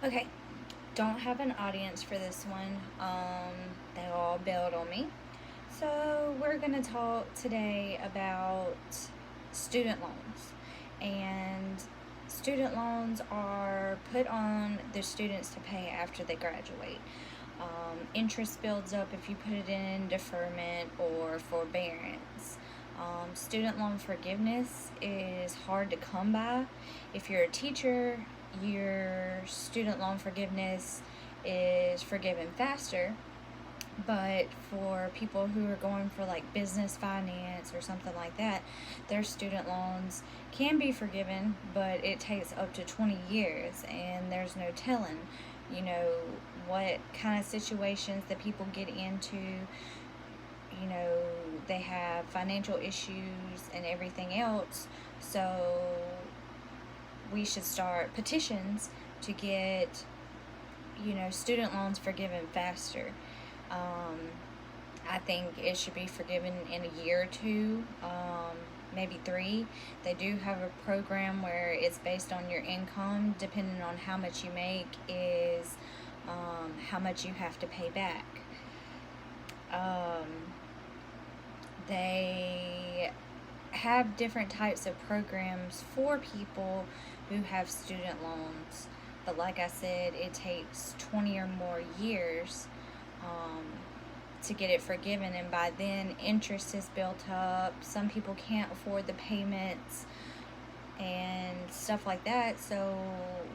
Okay, don't have an audience for this one. They all bailed on me. So, we're going to talk today about student loans. And student loans are put on the students to pay after they graduate. Interest builds up if you put it in deferment or forbearance. Student loan forgiveness is hard to come by. If you're a teacher, your student loan forgiveness is forgiven faster. But for people who are going for like business finance or something like that, their student loans can be forgiven, but it takes up to 20 years, and there's no telling, you know, what kind of situations that people get into. You know, they have financial issues and everything else. So we should start petitions to get, student loans forgiven faster. Um, I think it should be forgiven in a year or two, maybe 3. They do have a program where it's based on your income, depending on how much you make, is how much you have to pay back. They have different types of programs for people who have student loans, but like I said, it takes 20 or more years to get it forgiven, and by then interest is built up. Some people can't afford the payments and stuff like that. So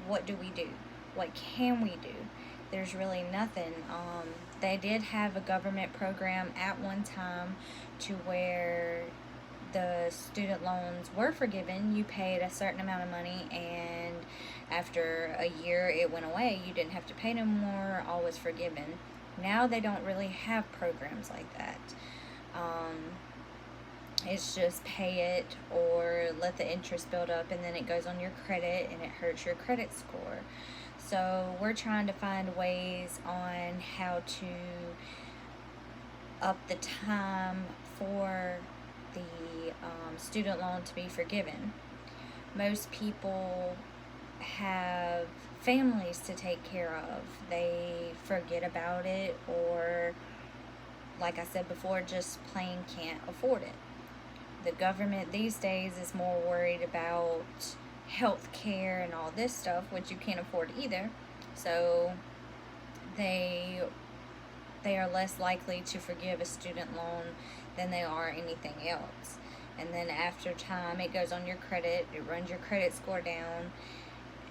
what do we do? What can we do? There's really nothing. They did have a government program at one time to where the student loans were forgiven. You paid a certain amount of money, and after a year it went away. You didn't have to pay no more. All was forgiven. Now they don't really have programs like that. It's just pay it or let the interest build up, and then it goes on your credit and it hurts your credit score. So we're trying to find ways on how to up the time for the student loan to be forgiven. Most people have families to take care of. They forget about it, or, like I said before, just plain can't afford it. The government these days is more worried about health care and all this stuff, which you can't afford either. So they are less likely to forgive a student loan than they are anything else. And then after time, it goes on your credit, it runs your credit score down,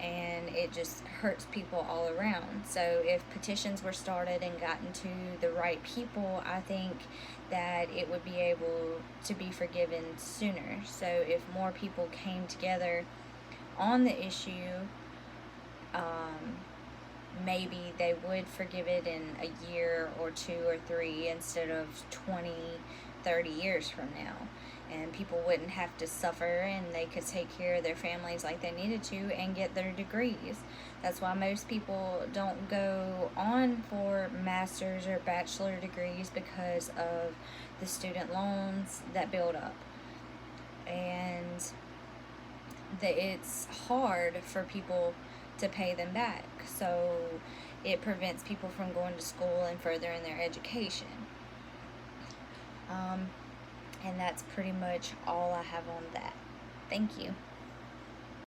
and it just hurts people all around. So if petitions were started and gotten to the right people, I think that it would be able to be forgiven sooner. So if more people came together on the issue, maybe they would forgive it in a year or 2 or 3 instead of 20, 30 years from now. And people wouldn't have to suffer, and they could take care of their families like they needed to and get their degrees. That's why most people don't go on for master's or bachelor degrees, because of the student loans that build up. And it's hard for people to pay them back. So it prevents people from going to school and furthering their education. And that's pretty much all I have on that. Thank you.